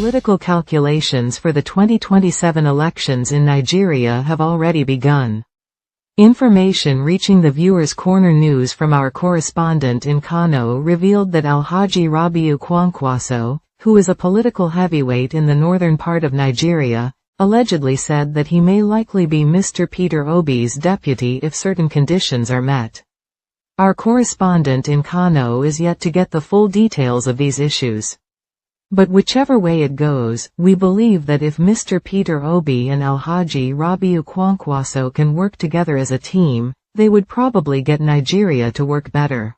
political calculations for the 2027 elections in Nigeria have already begun. Information reaching the Viewers' Corner News from our correspondent in Kano revealed that Alhaji Rabiu Kwankwaso, who is a political heavyweight in the northern part of Nigeria, allegedly said that he may likely be Mr. Peter Obi's deputy if certain conditions are met. Our correspondent in Kano is yet to get the full details of these issues. But whichever way it goes, we believe that if Mr. Peter Obi and Alhaji Rabiu Kwankwaso can work together as a team, they would probably get Nigeria to work better.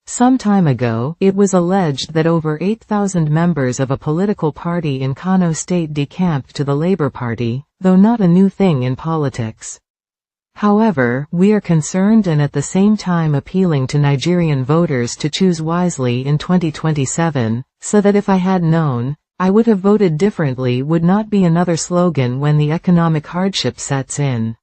Some time ago, it was alleged that over 8,000 members of a political party in Kano State decamped to the Labour Party, though not a new thing in politics. However, we are concerned and at the same time appealing to Nigerian voters to choose wisely in 2027, so that if I had known, I would have voted differently would not be another slogan when the economic hardship sets in.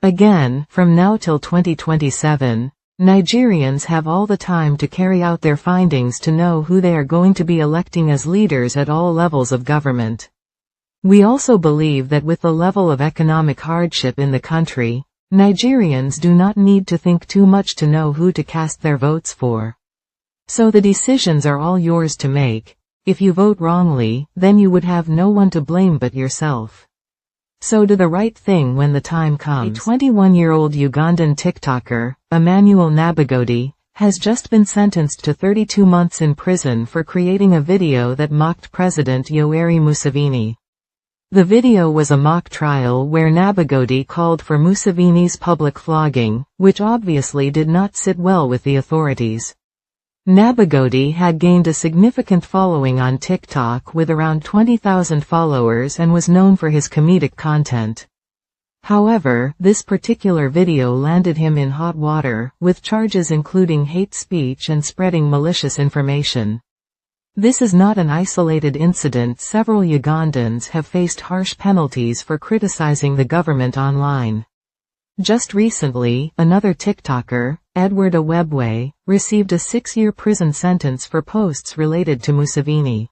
Again, from now till 2027, Nigerians have all the time to carry out their findings to know who they are going to be electing as leaders at all levels of government. We also believe that with the level of economic hardship in the country, Nigerians do not need to think too much to know who to cast their votes for. So the decisions are all yours to make. If you vote wrongly, then you would have no one to blame but yourself. So do the right thing when the time comes. A 21-year-old Ugandan TikToker, Emmanuel Nabagodi, has just been sentenced to 32 months in prison for creating a video that mocked President Yoweri Museveni. The video was a mock trial where Nabagodi called for Museveni's public flogging, which obviously did not sit well with the authorities. Nabagodi had gained a significant following on TikTok with around 20,000 followers and was known for his comedic content. However, this particular video landed him in hot water, with charges including hate speech and spreading malicious information. This is not an isolated incident. Several Ugandans have faced harsh penalties for criticizing the government online. Just recently, another TikToker, Edward Awebwe, received a 6-year prison sentence for posts related to Museveni.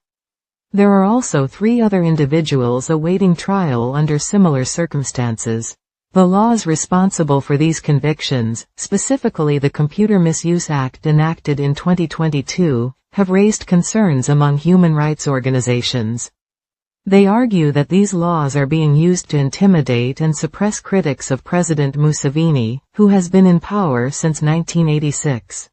There are also 3 other individuals awaiting trial under similar circumstances. The laws responsible for these convictions, specifically the Computer Misuse Act enacted in 2022, have raised concerns among human rights organizations. They argue that these laws are being used to intimidate and suppress critics of President Museveni, who has been in power since 1986.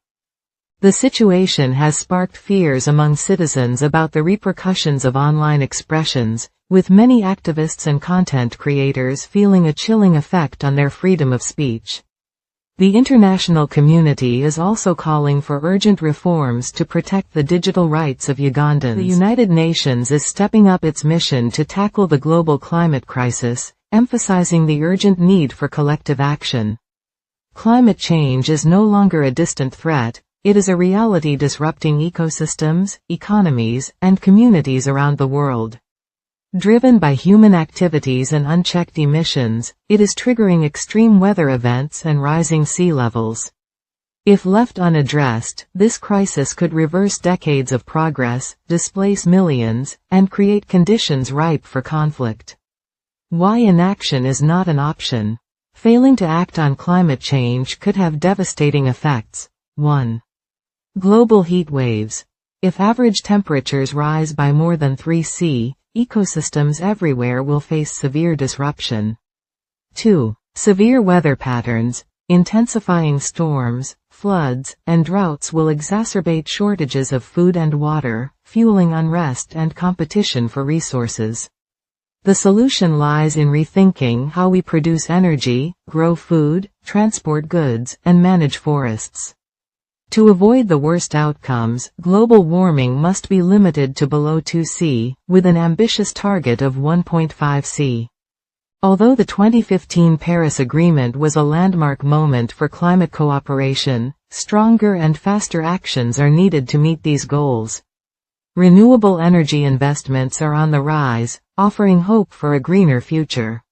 The situation has sparked fears among citizens about the repercussions of online expressions, with many activists and content creators feeling a chilling effect on their freedom of speech. The international community is also calling for urgent reforms to protect the digital rights of Ugandans. The United Nations is stepping up its mission to tackle the global climate crisis, emphasizing the urgent need for collective action. Climate change is no longer a distant threat, it is a reality disrupting ecosystems, economies, and communities around the world. Driven by human activities and unchecked emissions, it is triggering extreme weather events and rising sea levels. If left unaddressed, this crisis could reverse decades of progress, displace millions, and create conditions ripe for conflict. Why inaction is not an option. Failing to act on climate change could have devastating effects. 1. Global heat waves. If average temperatures rise by more than 3°C, ecosystems everywhere will face severe disruption. 2. Severe weather patterns. Intensifying storms, floods, and droughts will exacerbate shortages of food and water, fueling unrest and competition for resources. The solution lies in rethinking how we produce energy, grow food, transport goods, and manage forests. To avoid the worst outcomes, global warming must be limited to below 2°C, with an ambitious target of 1.5°C. Although the 2015 Paris Agreement was a landmark moment for climate cooperation, stronger and faster actions are needed to meet these goals. Renewable energy investments are on the rise, offering hope for a greener future.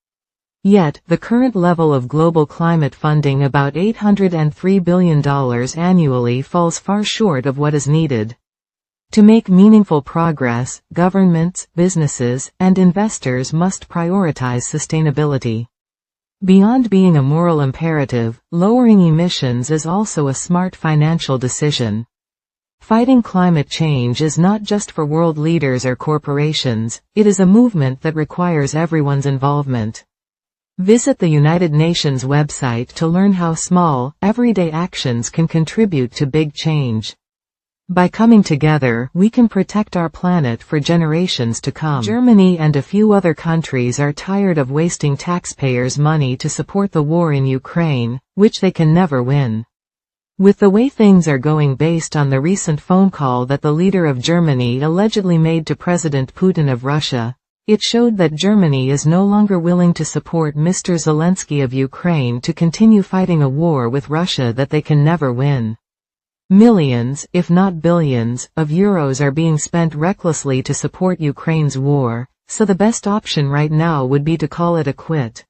Yet, the current level of global climate funding, about $803 billion annually, falls far short of what is needed. To make meaningful progress, governments, businesses, and investors must prioritize sustainability. Beyond being a moral imperative, lowering emissions is also a smart financial decision. Fighting climate change is not just for world leaders or corporations, it is a movement that requires everyone's involvement. Visit the United Nations website to learn how small, everyday actions can contribute to big change. By coming together, we can protect our planet for generations to come. Germany and a few other countries are tired of wasting taxpayers' money to support the war in Ukraine, which they can never win. With the way things are going based on the recent phone call that the leader of Germany allegedly made to President Putin of Russia, it showed that Germany is no longer willing to support Mr. Zelensky of Ukraine to continue fighting a war with Russia that they can never win. Millions, if not billions, of euros are being spent recklessly to support Ukraine's war, so the best option right now would be to call it a quit.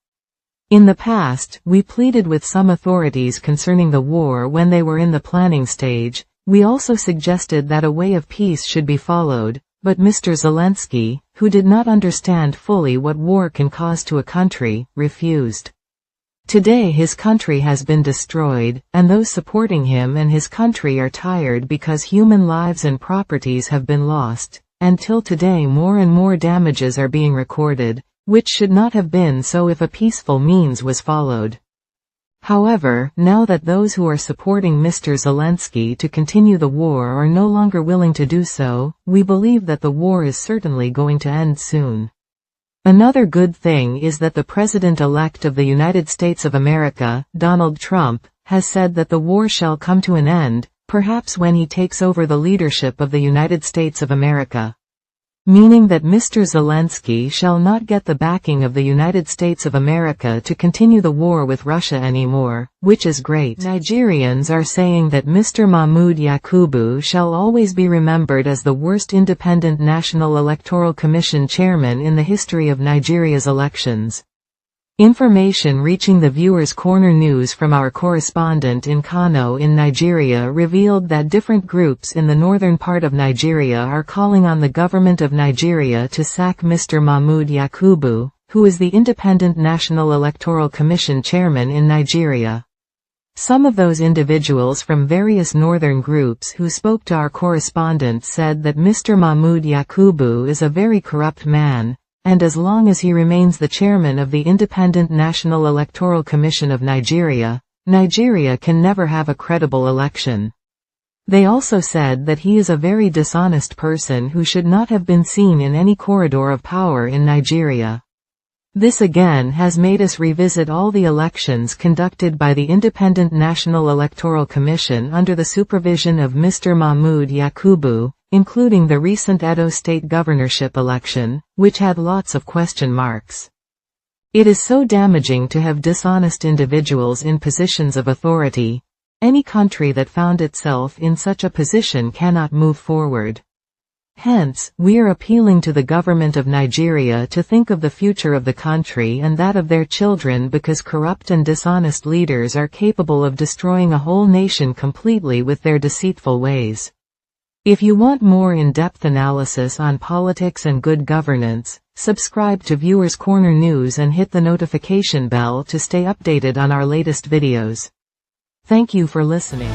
In the past, we pleaded with some authorities concerning the war when they were in the planning stage. We also suggested that a way of peace should be followed, but Mr. Zelensky, who did not understand fully what war can cause to a country, refused. Today his country has been destroyed, and those supporting him and his country are tired because human lives and properties have been lost, and till today more and more damages are being recorded, which should not have been so if a peaceful means was followed. However, now that those who are supporting Mr. Zelensky to continue the war are no longer willing to do so, we believe that the war is certainly going to end soon. Another good thing is that the President-elect of the United States of America, Donald Trump, has said that the war shall come to an end, perhaps when he takes over the leadership of the United States of America. Meaning that Mr. Zelensky shall not get the backing of the United States of America to continue the war with Russia anymore, which is great. Nigerians are saying that Mr. Mahmoud Yakubu shall always be remembered as the worst Independent National Electoral Commission chairman in the history of Nigeria's elections. Information reaching the Viewers Corner news from our correspondent in Kano in Nigeria revealed that different groups in the northern part of Nigeria are calling on the government of Nigeria to sack Mr. Mahmoud Yakubu, who is the Independent National Electoral Commission chairman in Nigeria. Some of those individuals from various northern groups who spoke to our correspondent said that Mr. Mahmoud Yakubu is a very corrupt man, and as long as he remains the chairman of the Independent National Electoral Commission of Nigeria, Nigeria can never have a credible election. They also said that he is a very dishonest person who should not have been seen in any corridor of power in Nigeria. This again has made us revisit all the elections conducted by the Independent National Electoral Commission under the supervision of Mr. Mahmoud Yakubu, including the recent Edo state governorship election, which had lots of question marks. It is so damaging to have dishonest individuals in positions of authority. Any country that found itself in such a position cannot move forward. Hence, we are appealing to the government of Nigeria to think of the future of the country and that of their children, because corrupt and dishonest leaders are capable of destroying a whole nation completely with their deceitful ways. If you want more in-depth analysis on politics and good governance, subscribe to Viewers Corner News and hit the notification bell to stay updated on our latest videos. Thank you for listening.